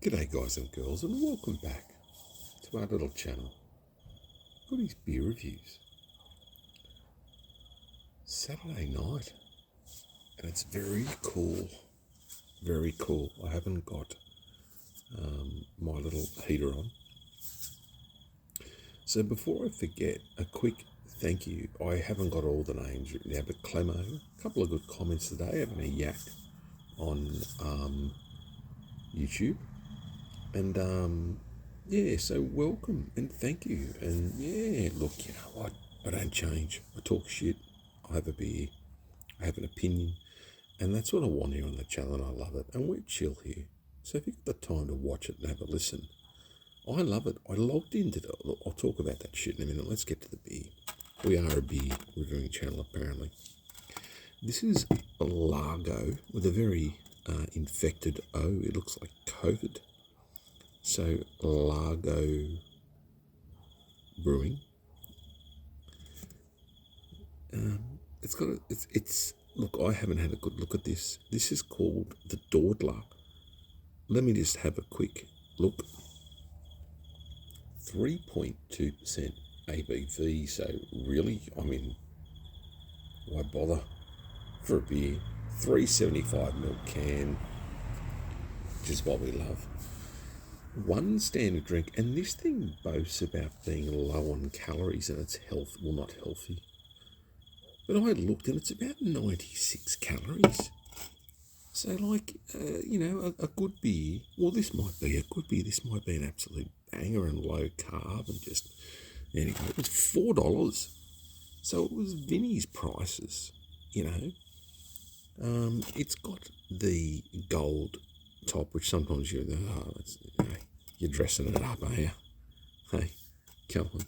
G'day guys and girls, and welcome back to our little channel, Goodies Beer Reviews. Saturday night, and it's very cool, very cool. I haven't got my little heater on. So before I forget, a quick thank you. I haven't got all the names written down, but Clemo, a couple of good comments today, having a yak on YouTube. And so welcome and thank you. And yeah, look, you know what? I don't change. I talk shit. I have a beer. I have an opinion. And that's what I want here on the channel, and I love it. And we're chill here. So if you've got the time to watch it and have a listen, I love it. I logged into it. I'll talk about that shit in a minute. Let's get to the beer. We are a beer reviewing channel, apparently. This is a Largo with a very infected O. It looks like COVID. So Largo Brewing. It's look, I haven't had a good look at this. This is called the Dawdler. Let me just have a quick look. 3.2% ABV. So really, I mean, why bother for a beer? 375ml can, which is what we love. One standard drink, and this thing boasts about being low on calories and it's not healthy. But I looked and it's about 96 calories. So like, a good beer, well, this might be a good beer. This might be an absolute banger and low carb and just, anyway, it was $4. So it was Vinnie's prices, you know. It's got the gold top, which sometimes you're dressing it up, are you? Hey, come on.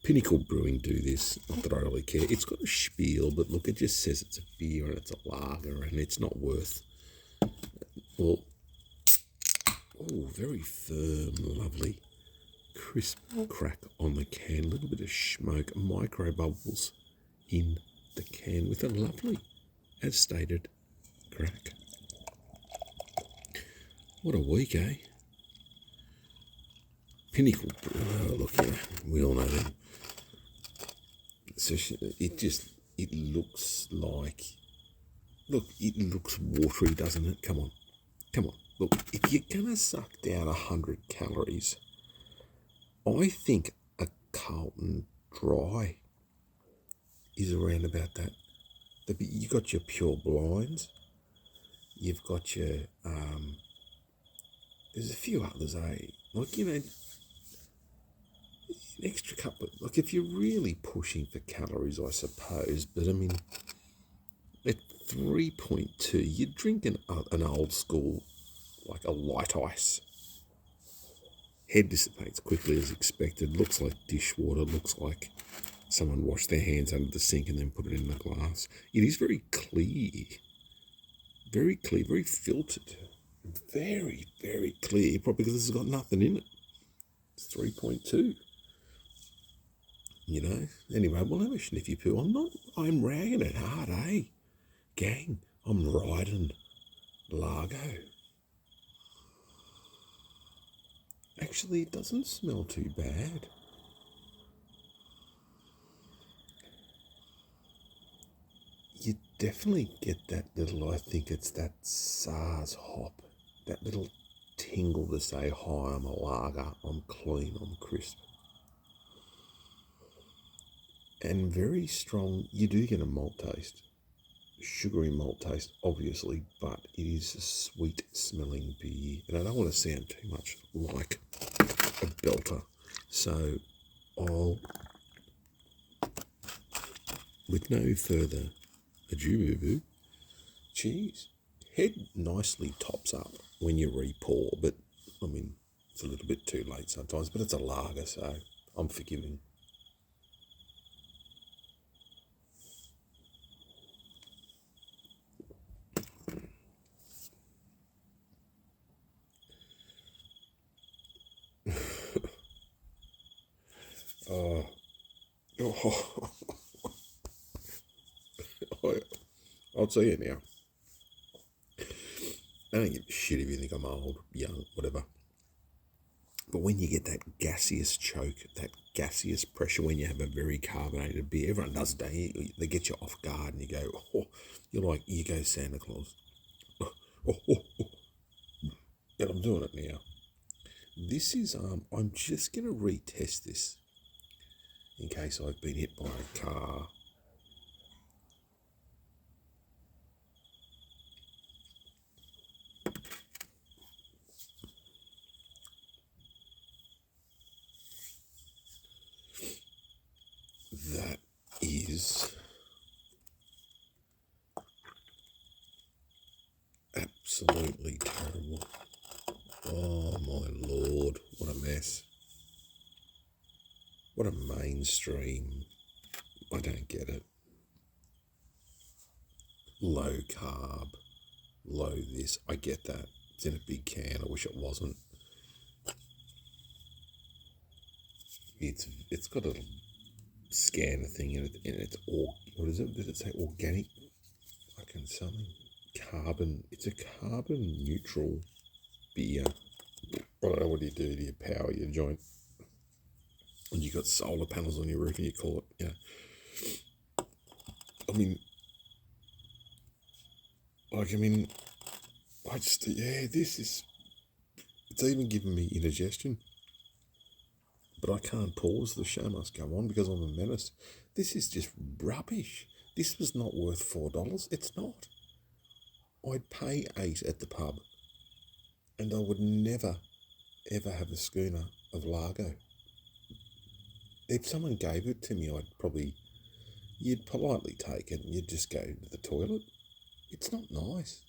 Pinnacle Brewing do this, not that I really care. It's got a spiel, but look, it just says it's a beer and it's a lager and it's not worth, well, oh, very firm, lovely, crisp crack on the can, a little bit of smoke, micro bubbles in the can with a lovely, as stated, crack. What a week, eh? Pinnacle, look, you know, we all know them. So it looks like, look, it looks watery, doesn't it? Come on. Look, if you're going to suck down 100 calories, I think a Carlton Dry is around about that. You got your Pure Blinds, you've got your, there's a few others, eh? Like, you know, an extra couple, like if you're really pushing for calories, I suppose, but I mean, at 3.2, you're drinking an old school, like a light ice. Head dissipates quickly as expected, looks like dishwater, looks like someone washed their hands under the sink and then put it in the glass. It is very clear, very filtered, very, very clear, probably because it's got nothing in it. It's 3.2. You know, anyway, we'll have a sniffy poo. I'm ragging it hard, eh? Gang, I'm riding Largo. Actually, it doesn't smell too bad. You definitely get that little, I think it's that SARS hop, that little tingle to say, hi, I'm a lager, I'm clean, I'm crisp. And very strong, you do get a malt taste, sugary malt taste, obviously, but it is a sweet smelling beer. And I don't want to sound too much like a belter. So I'll, with no further ado, boo-boo, cheers. Head nicely tops up when you re-pour, but I mean, it's a little bit too late sometimes, but it's a lager, so I'm forgiving. I'll tell you now. I don't give a shit if you think I'm old, young, whatever. But when you get that gaseous choke, that gaseous pressure when you have a very carbonated beer, everyone does it. They get you off guard and you go, oh, you go Santa Claus. Oh, oh, oh, oh. And I'm doing it now. This is, I'm just going to retest this in case I've been hit by a car. That is absolutely terrible. Oh my Lord, what a mess. What a mainstream. I don't get it. Low carb, low this. I get that. It's in a big can. I wish it wasn't. It's got a scanner thing in it, and it's what is it? Did it say organic? Fucking something. Carbon. It's a carbon neutral beer. I don't know, what do? Do you power your joint? And you got solar panels on your roof and you call it, I mean, this is, it's even giving me indigestion. But I can't pause, the show must go on because I'm a menace. This is just rubbish. This was not worth $4. It's not. I'd pay $8 at the pub and I would never, ever have a schooner of Largo. If someone gave it to me, you'd politely take it and you'd just go to the toilet. It's not nice.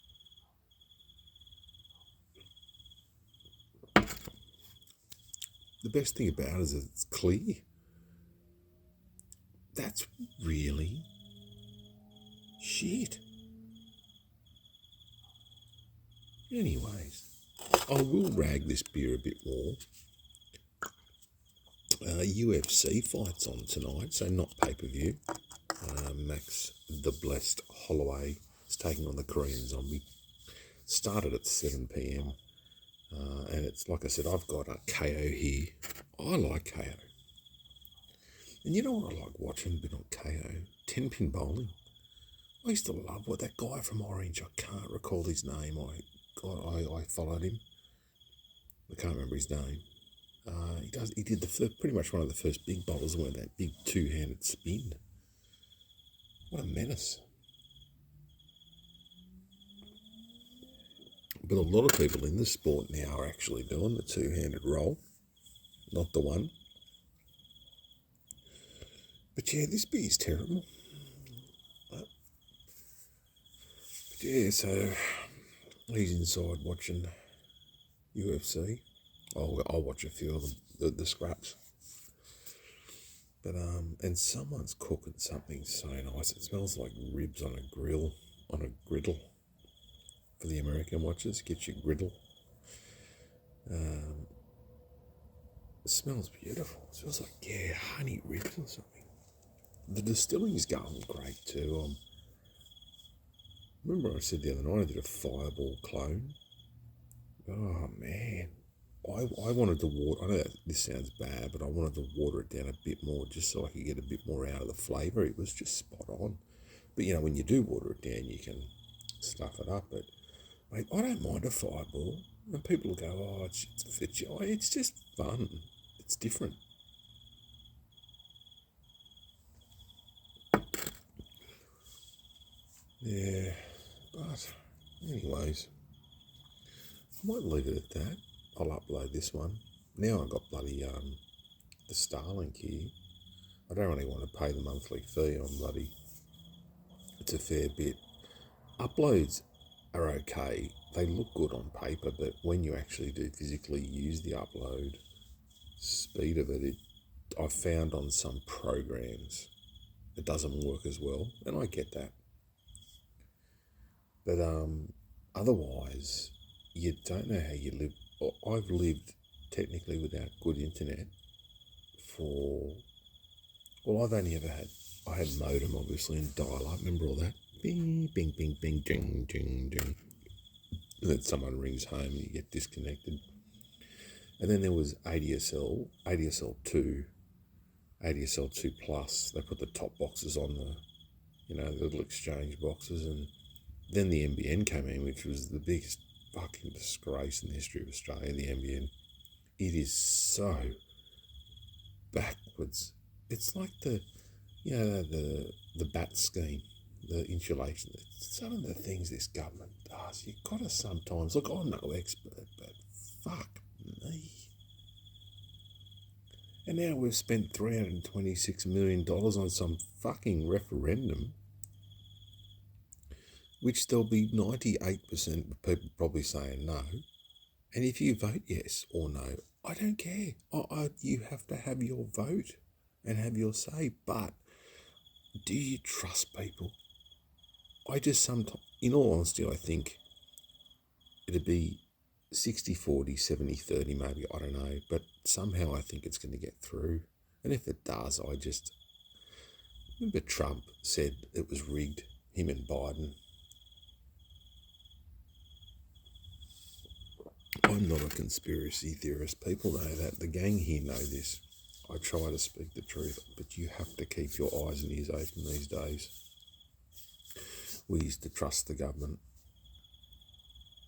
The best thing about it is that it's clear. That's really shit. Anyways, I will rag this beer a bit more. UFC fights on tonight, so not pay-per-view. Max the Blessed Holloway is taking on the Korean Zombie. Started at 7 p.m. And it's like I said, I've got a KO here. I like KO. And you know what I like watching a bit on KO? 10-pin bowling. I used to love what that guy from Orange, I can't recall his name. I followed him. I can't remember his name. He did pretty much one of the first big bowlers with that big two-handed spin. What a menace. But a lot of people in the sport now are actually doing the two-handed roll, not the one. But yeah, this beer's terrible. But yeah, so he's inside watching UFC. I'll watch a few of them, the scraps. But and someone's cooking something so nice. It smells like ribs on a griddle. For the American watchers, get your griddle. It smells beautiful. It smells like, honey ribs or something. The distilling's going great too. Remember I said the other night I did a Fireball clone? Oh man. I wanted to water, I know that this sounds bad, but I wanted to water it down a bit more just so I could get a bit more out of the flavour. It was just spot on. But when you do water it down, you can stuff it up. But mate, I don't mind a Fireball. And people go, it's just fun. It's different. Yeah, but anyways, I might leave it at that. I'll upload this one. Now I've got bloody the Starlink here. I don't really want to pay the monthly fee on it's a fair bit. Uploads are okay. They look good on paper, but when you actually do physically use the upload speed of it, I've found on some programs it doesn't work as well, and I get that. But otherwise, you don't know how you live. I've lived technically without good internet I've only ever I had modem obviously and dial-up, remember all that? Bing, bing, bing, bing, ding, ding, ding. And then someone rings home and you get disconnected. And then there was ADSL, ADSL2, ADSL2 Plus. They put the top boxes on the little exchange boxes. And then the NBN came in, which was the biggest fucking disgrace in the history of Australia, the NBN. It is so backwards. It's like the BAT scheme, the insulation. Some of the things this government does, you've got to sometimes, look, I'm no expert, but fuck me. And now we've spent $326 million on some fucking referendum, which there'll be 98% of people probably saying no. And if you vote yes or no, I don't care. You have to have your vote and have your say. But do you trust people? I just sometimes, in all honesty, I think it'd be 60-40, 70-30 maybe, I don't know. But somehow I think it's going to get through. And if it does, remember Trump said it was rigged, him and Biden. I'm not a conspiracy theorist. People know that. The gang here know this. I try to speak the truth, but you have to keep your eyes and ears open these days. We used to trust the government.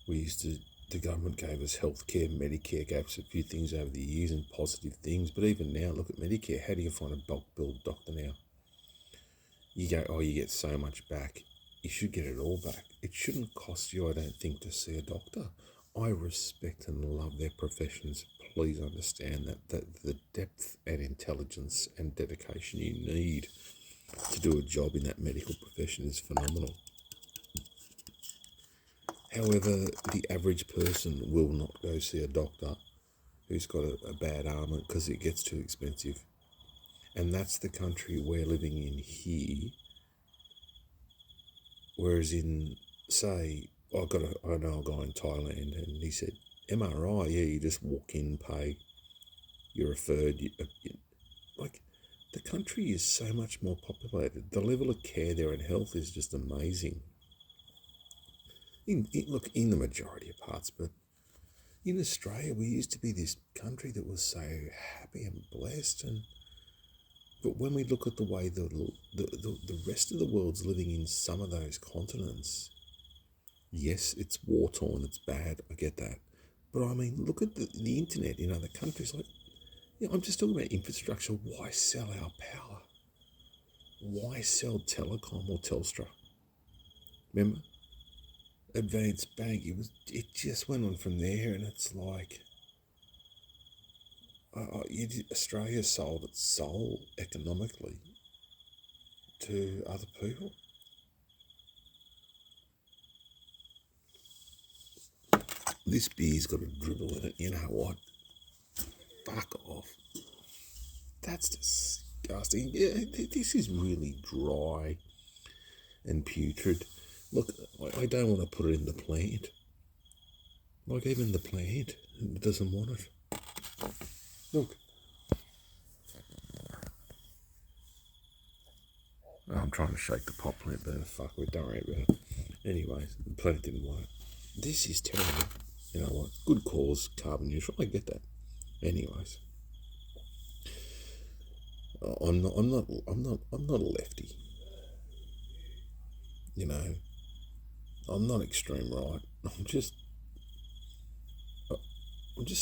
The government gave us healthcare, Medicare, gave us a few things over the years and positive things. But even now, look at Medicare. How do you find a bulk billed doctor now? You go, you get so much back. You should get it all back. It shouldn't cost you, I don't think, to see a doctor. I respect and love their professions. Please understand that the depth and intelligence and dedication you need to do a job in that medical profession is phenomenal. However, the average person will not go see a doctor who's got a bad arm because it gets too expensive. And that's the country we're living in here. Whereas in, say, I know a guy in Thailand, and he said, MRI, yeah, you just walk in, pay, you're referred. Like, the country is so much more populated. The level of care there and health is just amazing. In the majority of parts, but in Australia, we used to be this country that was so happy and blessed, but when we look at the way the rest of the world's living in some of those continents, yes, it's war-torn, it's bad, I get that. But I mean, look at the internet in other countries. Like, I'm just talking about infrastructure. Why sell our power? Why sell Telecom or Telstra? Remember? Advanced Bank, it just went on from there, and it's like, Australia sold its soul economically to other people. This beer's got a dribble in it. You know what? Fuck off. That's disgusting. This is really dry and putrid. Look, I don't want to put it in the plant. Like, even the plant doesn't want it. Look. Oh, I'm trying to shake the pot plant, but fuck it, don't worry about it. Anyways, the plant didn't want it. This is terrible. You know what? Good cause, carbon neutral. I get that. Anyways, I'm not a lefty. You know, I'm not extreme right. I'm just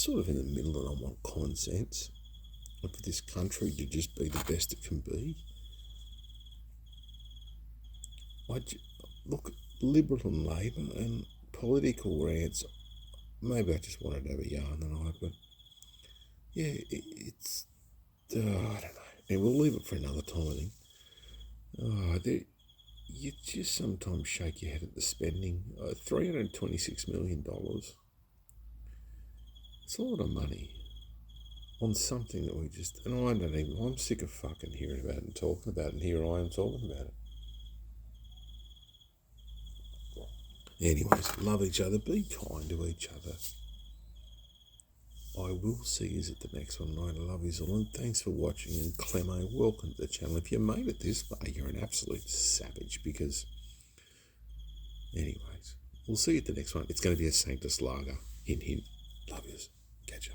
sort of in the middle, and I want common sense. And for this country to just be the best it can be. Look, Liberal and Labor and political rants, maybe I just wanted to have a yarn tonight, but yeah, it's, I don't know. And we'll leave it for another time, I think. You just sometimes shake your head at the spending. $326 million. It's a lot of money on something that I'm sick of fucking hearing about it and talking about it, and here I am talking about it. Anyways, love each other, be kind to each other. I will see you at the next one. I love you all, and thanks for watching. And Clemo, welcome to the channel. If you made it this far, you're an absolute savage, because, anyways, we'll see you at the next one. It's going to be a Sanctus Lager. Hint, hint. Love yous. Catch ya.